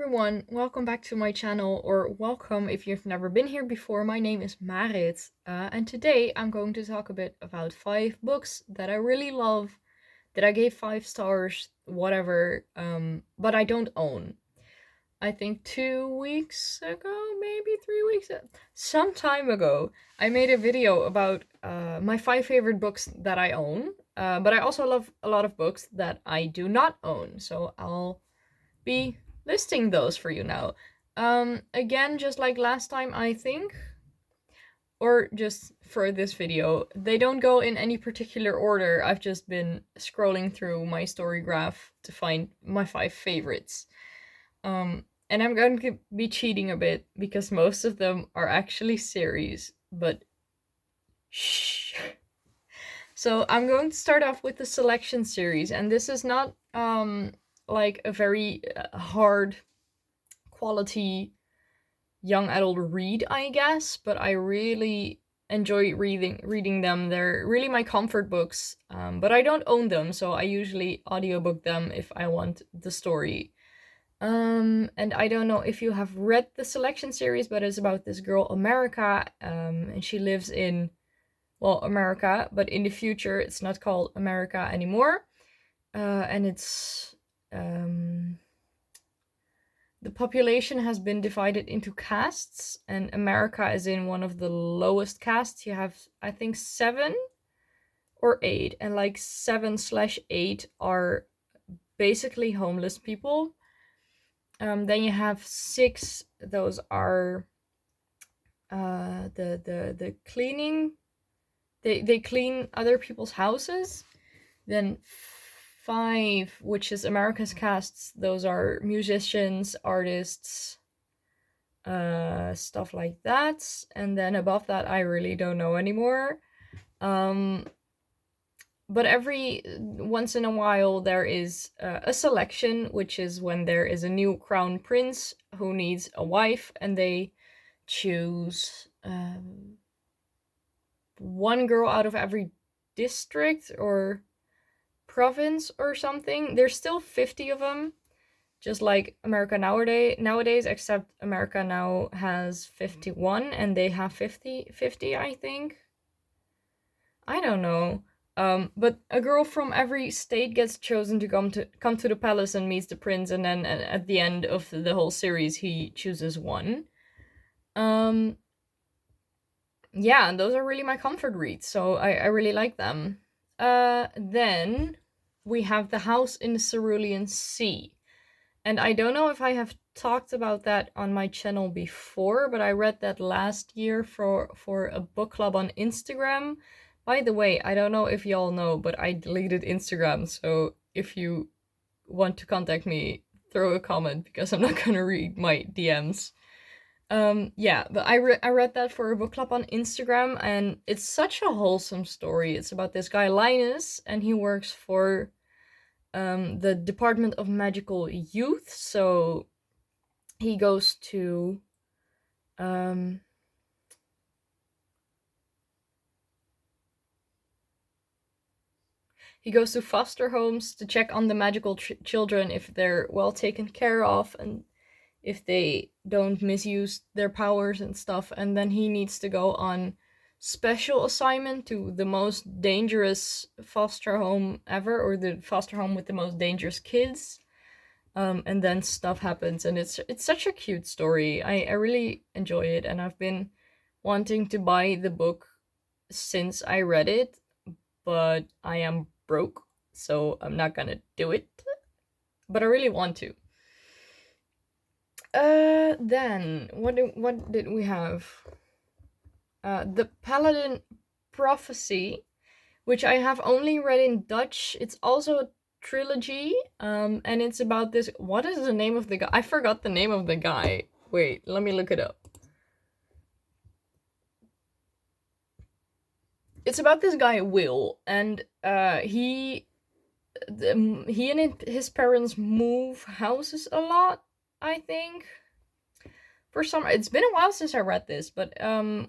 everyone, welcome back to my channel, or welcome if you've never been here before. My name is Marit, and today I'm going to talk a bit about 5 books that I really love, that I gave 5 stars, whatever, but I don't own. I think 2 weeks ago, maybe 3 weeks, some time ago, I made a video about my 5 favorite books that I own, but I also love a lot of books that I do not own, so I'll be listing those for you now. Again, just like last time, I think, or just for this video, they don't go in any particular order. I've just been scrolling through my story graph to find my 5 favorites. And I'm going to be cheating a bit because most of them are actually series, but shh. So I'm going to start off with the selection series, and this is not like a very hard quality young adult read, I guess, but I really enjoy reading them. They're really my comfort books, but I don't own them, so I usually audiobook them if I want the story. And I don't know if you have read the selection series, but it's about this girl, America, and she lives in, well, America, but in the future it's not called America anymore. And it's the population has been divided into castes, and America is in one of the lowest castes. You have, I think, 7 or 8, and like 7/8 are basically homeless people. Then you have 6; those are the cleaning. They clean other people's houses. Then 5, which is America's casts, those are musicians, artists, stuff like that. And then above that, I really don't know anymore. But every once in a while, there is a selection, which is when there is a new crown prince who needs a wife, and they choose one girl out of every district or province or something. There's still 50 of them, just like America nowadays, except America now has 51 and they have 50, I think. I don't know. But a girl from every state gets chosen to come to the palace and meets the prince, and then at the end of the whole series, he chooses one. Yeah, and those are really my comfort reads, so I really like them. Then we have The House in the Cerulean C. And I don't know if I have talked about that on my channel before, but I read that last year for a book club on Instagram. By the way, I don't know if y'all know, but I deleted Instagram, so if you want to contact me, throw a comment, because I'm not gonna read my DMs. Yeah, but I read that for a book club on Instagram, and it's such a wholesome story. It's about this guy Linus, and he works for the Department of Magical Youth. So he goes to foster homes to check on the magical children, if they're well taken care of and if they don't misuse their powers and stuff. And then he needs to go on special assignment to the most dangerous foster home ever, or the foster home with the most dangerous kids. And then stuff happens, and it's such a cute story. I really enjoy it, and I've been wanting to buy the book since I read it, but I am broke, so I'm not gonna do it. But I really want to. Then what did we have? The Paladin Prophecy, which I have only read in Dutch. It's also a trilogy, and it's about this. What is the name of the guy? I forgot the name of the guy. Wait, let me look it up. It's about this guy Will, and he and his parents move houses a lot, I think. It's been a while since I read this, but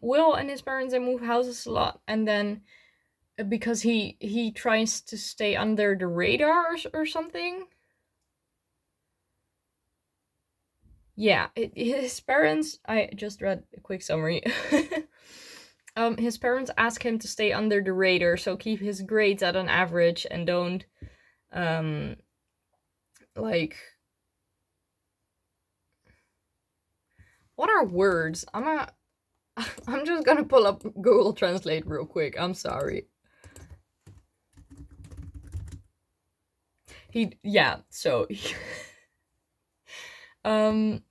Will and his parents, they move houses a lot, and then because he tries to stay under the radar or something. yeah, his parents. I just read a quick summary. His parents ask him to stay under the radar, so keep his grades at an average and don't um like what are words? I'm just gonna pull up Google Translate real quick. I'm sorry. Um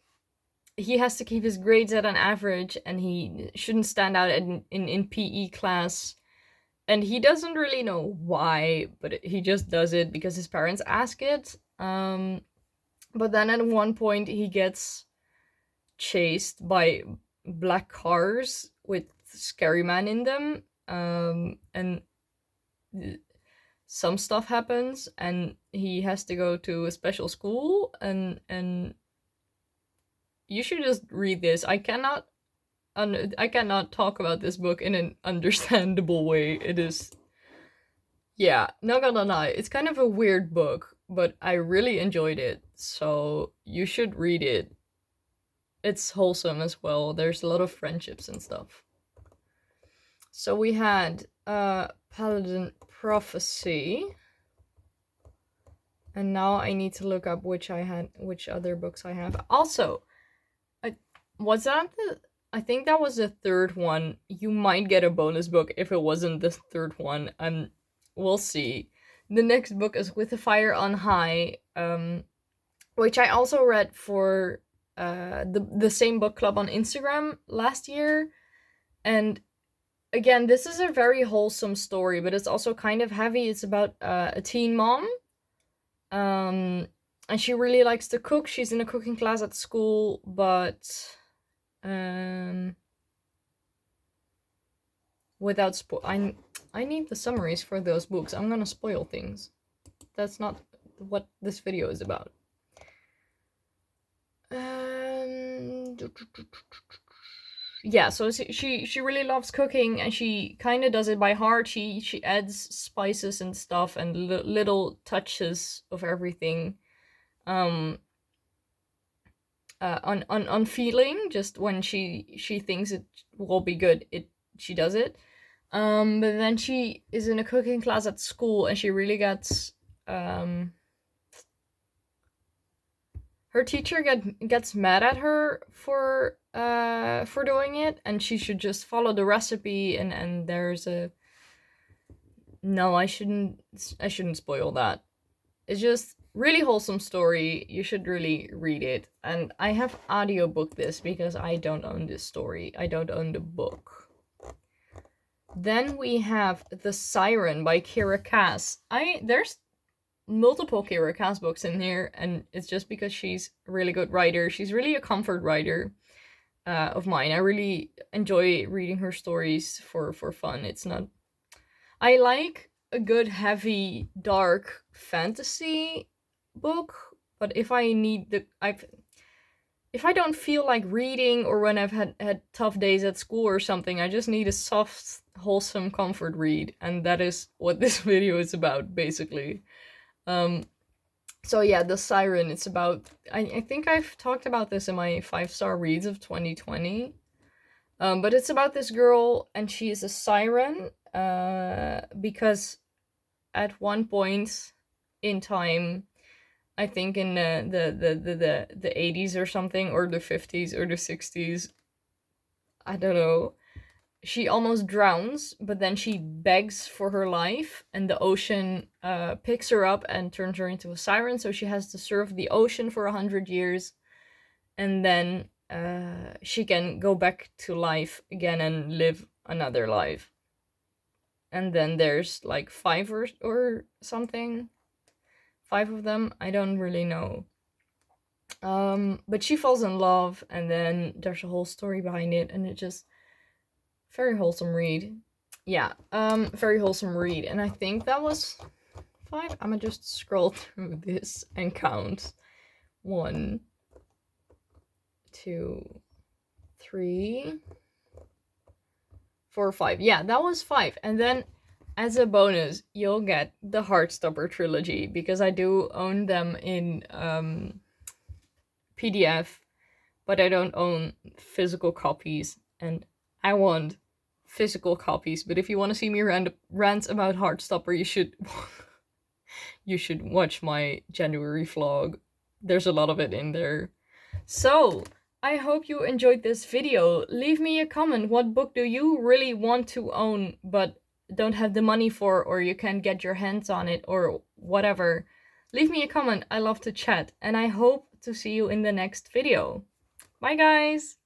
he has to keep his grades at an average and he shouldn't stand out in PE class. And he doesn't really know why, but he just does it because his parents ask it. But then at one point he gets chased by black cars with scary man in them. And some stuff happens and he has to go to a special school, and you should just read this. I cannot talk about this book in an understandable way. It is, yeah, not gonna lie, it's kind of a weird book, but I really enjoyed it, so you should read it. It's wholesome as well. There's a lot of friendships and stuff. So we had Paladin Prophecy. And now I need to look up which other books I have. Also, was that I think that was the third one. You might get a bonus book if it wasn't the third one. We'll see. The next book is With the Fire on High, which I also read for the same book club on Instagram last year. And again, this is a very wholesome story, but it's also kind of heavy. It's about a teen mom. And she really likes to cook. She's in a cooking class at school, but without I need the summaries for those books. I'm gonna spoil things. That's not what this video is about. Yeah, so she really loves cooking, and she kind of does it by heart. She adds spices and stuff and little touches of everything. On feeling, just when she thinks it will be good, she does it. But then she is in a cooking class at school, and she really gets her teacher gets mad at her for doing it, and she should just follow the recipe. And there's a no, I shouldn't spoil that. It's just really wholesome story. You should really read it. And I have audiobook this because I don't own this story. I don't own the book. Then we have The Siren by Kira Cass. There's multiple Kira Cass books in here, and it's just because she's a really good writer. She's really a comfort writer of mine. I really enjoy reading her stories for fun. It's not... I like a good, heavy, dark fantasy book, but if I don't feel like reading, or when I've had tough days at school or something, I just need a soft, wholesome comfort read, and that is what this video is about, basically. So yeah, The Siren, it's about... I think I've talked about this in my 5-star reads of 2020. But it's about this girl, and she is a siren, because at one point in time, I think in the 80s or something, or the 50s or the 60s, I don't know, she almost drowns, but then she begs for her life, and the ocean picks her up and turns her into a siren, so she has to serve the ocean for 100 years, and then she can go back to life again and live another life. And then there's like 5 or something. 5 of them, I don't really know. But she falls in love, and then there's a whole story behind it, and it just... very wholesome read. Yeah, very wholesome read. And I think that was 5. I'm gonna just scroll through this and count. 1, 2, 3, 4, 5. Yeah, that was 5. And then as a bonus, you'll get the Heartstopper trilogy, because I do own them in PDF. but I don't own physical copies, and I want physical copies. But if you want to see me rant about Heartstopper, you should watch my January vlog. There's a lot of it in there. So, I hope you enjoyed this video. Leave me a comment. What book do you really want to own but don't have the money for, or you can't get your hands on it, or whatever? Leave me a comment. I love to chat, and I hope to see you in the next video. Bye, guys!